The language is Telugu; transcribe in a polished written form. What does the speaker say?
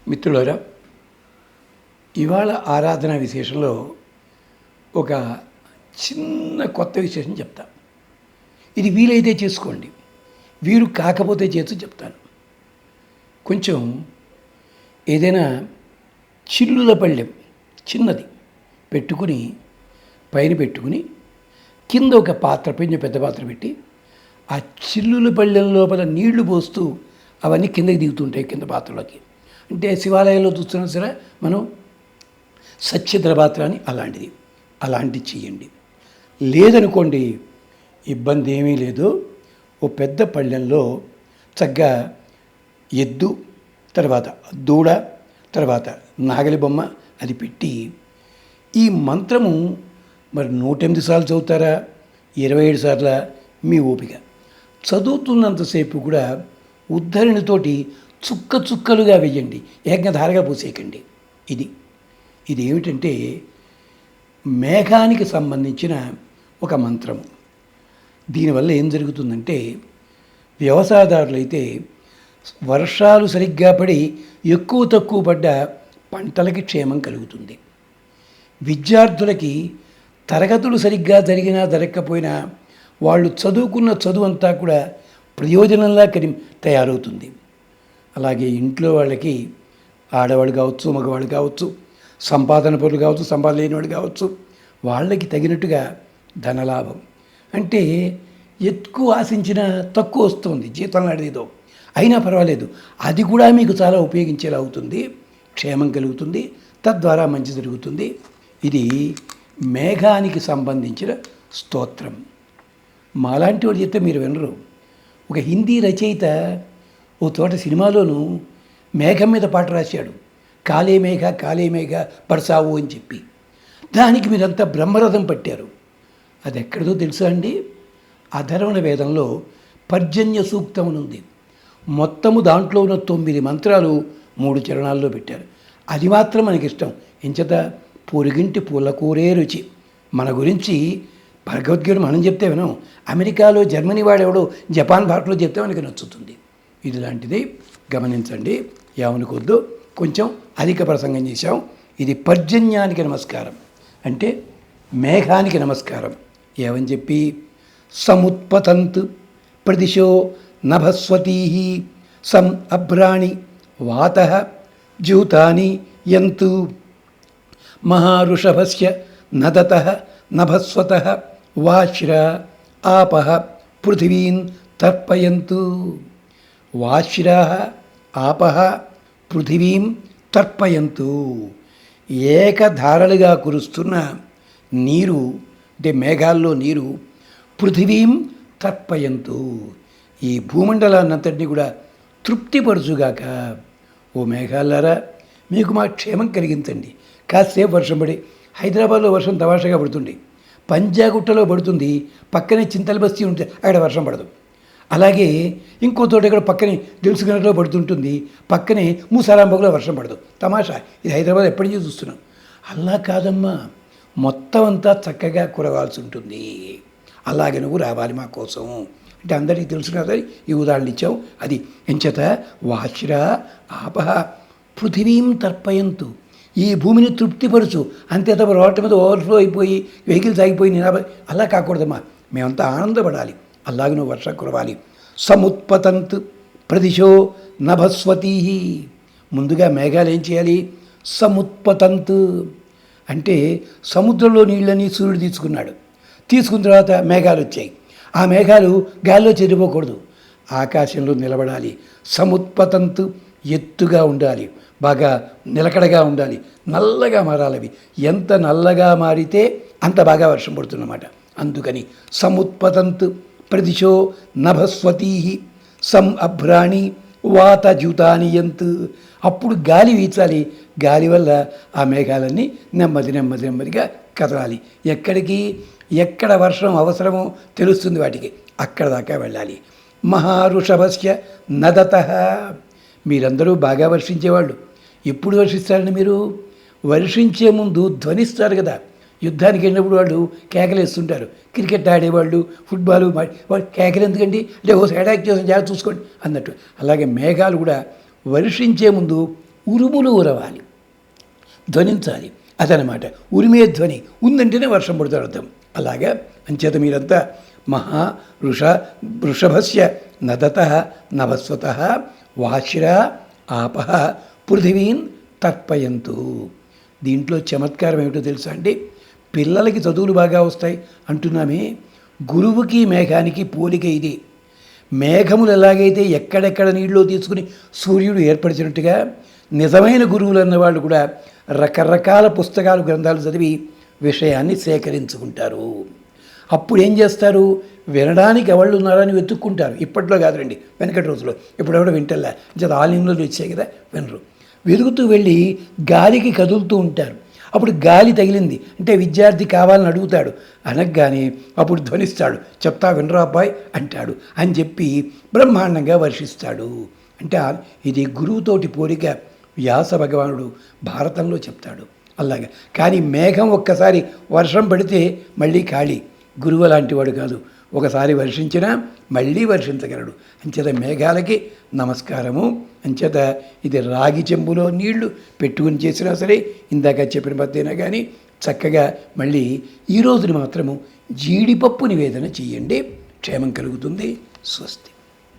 మిత్రులారా, ఇవాళ ఆరాధన విశేషంలో ఒక చిన్న కొత్త విశేషం చెప్తా. ఇది వీలైతే చేసుకోండి, వీరు కాకపోతే చేస్తూ చెప్తాను. కొంచెం ఏదైనా చిల్లుల పళ్ళెం చిన్నది పెట్టుకుని పైన పెట్టుకుని కింద ఒక పాత్ర, కొంచెం పెద్ద పాత్ర పెట్టి ఆ చిల్లుల పళ్ళెం లోపల నీళ్లు పోస్తూ అవన్నీ కిందకి దిగుతుంటాయి కింద పాత్రలోకి. అంటే శివాలయంలో చూస్తున్నా సరే మనం సత్యద్రపాత్ర అని అలాంటిది చేయండి. లేదనుకోండి, ఇబ్బంది ఏమీ లేదు. ఓ పెద్ద పళ్ళెంలో చక్కగా ఎద్దు, తర్వాత దూడ, తర్వాత నాగలి బొమ్మ అది పెట్టి ఈ మంత్రము మరి 108 సార్లు చదువుతారా, 27 సార్ల మీ ఓపిక. చదువుతున్నంతసేపు కూడా ఉద్ధరణితోటి చుక్క చుక్కలుగా వెయ్యండి, ఏకధారగా పూసేయకండి. ఇది ఏమిటంటే మేఘానికి సంబంధించిన ఒక మంత్రము. దీనివల్ల ఏం జరుగుతుందంటే, వ్యవసాయదారులైతే వర్షాలు సరిగ్గా పడి ఎక్కువ తక్కువ పడ్డ పంటలకి క్షేమం కలుగుతుంది. విద్యార్థులకి తరగతులు సరిగ్గా జరిగినా జరగకపోయినా వాళ్ళు చదువుకున్న చదువు అంతా కూడా ప్రయోజనంలా తయారవుతుంది. అలాగే ఇంట్లో వాళ్ళకి, ఆడవాళ్ళు కావచ్చు, మగవాళ్ళు కావచ్చు, సంపాదన పరులు కావచ్చు, సంపాదన లేని వాళ్ళు కావచ్చు, వాళ్ళకి తగినట్టుగా ధనలాభం. అంటే ఎక్కువ ఆశించిన తక్కువ వస్తుంది, జీతం లాంటిదో అయినా పర్వాలేదు, అది కూడా మీకు చాలా ఉపయోగించేలా అవుతుంది, క్షేమం కలుగుతుంది, తద్వారా మంచి జరుగుతుంది. ఇది మేఘానికి సంబంధించిన స్తోత్రం. మాలాంటి వాడు చెప్తే మీరు వినరు. ఒక హిందీ రచయిత ఓ తోట సినిమాలోనూ మేఘం మీద పాట రాశాడు, కాలే మేఘ కాలే మేఘ బర్సావు అని చెప్పి. దానికి మీరంతా బ్రహ్మరథం పట్టారు. అది ఎక్కడిదో తెలుసా అండి? అధర్వణ వేదంలో పర్జన్య సూక్తం ఉంది. మొత్తము దాంట్లో ఉన్న 9 మంత్రాలు 3 చరణాల్లో పెట్టారు. అది మాత్రం మనకిష్టం. ఎంచేత పొరుగింటి పూలకూరే రుచి. మన గురించి భగవద్గీత మనం చెప్తే వినం, అమెరికాలో జర్మనీ వాడెవడో జపాన్ భాషలో చెప్తే మనకి నచ్చుతుంది. ఇది లాంటిది గమనించండి, ఏమనుకోద్దు. కొంచెం అధిక ప్రసంగం చేశాం. ఇది పర్జన్యానికి నమస్కారం, అంటే మేఘానికి నమస్కారం. ఏమని చెప్పి, సముత్పతంత్ ప్రదిశో నభస్వతీ సం అభ్రాణి వాత జ్యూతాని యంతు మహారుషభస్య నదత నభస్వత వాశ్ర ఆపః పృథివీన్ తర్పయంతు. వాశ్రా ఆపః పృథివీం తర్పయంతు. ఏకధారలుగా కురుస్తున్న నీరు, అంటే మేఘాల్లో నీరు, పృథివీం తర్పయంతు, ఈ భూమండలాన్నంతటినీ కూడా తృప్తిపరచుగాక. ఓ మేఘాలారా, మీకు మా క్షేమం కలిగించండి. కాసేపు వర్షం పడి, హైదరాబాద్లో వర్షం తమాషాగా పడుతుంది, పంజాగుట్టలో పడుతుంది, పక్కనే చింతల బస్తీ ఉంటే అక్కడ వర్షం పడదు. అలాగే ఇంకో తోట ఇక్కడ పక్కనే దిల్సుగనలో పడుతుంటుంది, పక్కనే మూసారాంబాగులో వర్షం పడదు. తమాషా, ఇది హైదరాబాద్ ఎప్పటి నుంచి చూస్తున్నాం. అలా కాదమ్మా, మొత్తం అంతా చక్కగా కురవాల్సి ఉంటుంది. అలాగే నువ్వు రావాలి మా కోసం అంటే అందరికీ తెలుసు కదా, ఈ ఉదాహరణ ఇచ్చావు. అది ఎంచేత వాశ్ర ఆపః పృథివీం తర్పయంతు, ఈ భూమిని తృప్తిపరచు. అంతే తప్ప రోడ్ల మీద ఓవర్ఫ్లో అయిపోయి వెహికల్స్ ఆగిపోయి నిలబడి అలా కాకూడదమ్మా. మేమంతా ఆనందపడాలి. అలాగే నువ్వు వర్షం కురవాలి. సముత్పతంత్ ప్రదిశో నభస్వతీ. ముందుగా మేఘాలు ఏం చేయాలి? సముత్పతంత్ అంటే సముద్రంలో నీళ్ళని సూర్యుడు తీసుకున్న తర్వాత మేఘాలు వచ్చాయి. ఆ మేఘాలు గాల్లో చెరిపోకూడదు, ఆకాశంలో నిలబడాలి. సముత్పతంత్ ఎత్తుగా ఉండాలి, బాగా నిలకడగా ఉండాలి, నల్లగా మారాలి. అవి ఎంత నల్లగా మారితే అంత బాగా వర్షం పడుతున్నమాట. అందుకని సముత్పతంత్ ప్రదిశో నభస్వతీ సం అభ్రాణి వాత జ్యూతానియంత్. అప్పుడు గాలి వీచాలి. గాలి వల్ల ఆ మేఘాలన్నీ నెమ్మదిగా కదలాలి. ఎక్కడికి? ఎక్కడ వర్షం అవసరమో తెలుస్తుంది వాటికి, అక్కడ దాకా వెళ్ళాలి. మహారుషభస్య నదత. మీరందరూ బాగా వర్షించేవాళ్ళు. ఎప్పుడు వర్షిస్తారని మీరు? వర్షించే ముందు ధ్వనిస్తారు కదా. యుద్ధానికి వెళ్ళినప్పుడు వాళ్ళు కేకలేస్తుంటారు. క్రికెట్ ఆడేవాళ్ళు, ఫుట్బాల్ వాళ్ళు కేకలు ఎందుకండి అంటే ఓ అటాక్ చేసిన జాగ్రత్త చూసుకోండి అన్నట్టు. అలాగే మేఘాలు కూడా వర్షించే ముందు ఉరుములు ఉరవాలి, ధ్వనించాలి. అదనమాట ఉరిమే ధ్వని ఉందంటేనే వర్షం పడుతుంది అర్థం. అలాగా అంచేత మీరంతా మహా వృషభస్య నదత నవస్వత వాశిర ఆపహ పృథివీన్ తర్పయంతు. దీంట్లో చమత్కారం ఏమిటో తెలుసా అండి? పిల్లలకి చదువులు బాగా వస్తాయి అంటున్నామే, గురువుకి మేఘానికి పోలిక ఇది. మేఘములు ఎలాగైతే ఎక్కడెక్కడ నీళ్ళు తీసుకుని సూర్యుడు ఏర్పరిచినట్టుగా నిజమైన గురువులు అన్నవాళ్ళు కూడా రకరకాల పుస్తకాలు గ్రంథాలు చదివి విషయాన్ని సేకరించుకుంటారు. అప్పుడు ఏం చేస్తారు? వినడానికి ఎవళ్ళు ఉన్నారని వెతుక్కుంటారు. ఇప్పట్లో కాదురండి, వెనకటి రోజుల్లో. ఇప్పుడు ఎవడో వింటల్లా, జత ఆలింగ్లో వచ్చాయి కదా, వినరు. వెతుకుతూ వెళ్ళి గాలికి కదులుతూ ఉంటారు. అప్పుడు గాలి తగిలింది అంటే విద్యార్థి కావాలని అడుగుతాడు. అనగానే అప్పుడు ధ్వనిస్తాడు, చెప్తా వినరా అబ్బాయి అంటాడు అని చెప్పి బ్రహ్మాండంగా వర్షిస్తాడు. అంటే ఇది గురువుతోటి పోలిక వ్యాస భగవానుడు భారతంలో చెప్తాడు. అలాగా. కానీ మేఘం ఒక్కసారి వర్షం పడితే మళ్ళీ ఖాళీ. గురువు లాంటి వాడు కాదు, ఒకసారి వర్షించినా మళ్ళీ వర్షించగలడు. అంచేత మేఘాలకి నమస్కారము. అంచేత ఇది రాగి చెంబులో నీళ్లు పెట్టుకుని చేసినా సరే, ఇందాక చెప్పిన పద్ధతినా కానీ చక్కగా మళ్ళీ ఈ రోజుని మాత్రము జీడిపప్పు నివేదన చెయ్యండి, క్షేమం కలుగుతుంది. స్వస్తి.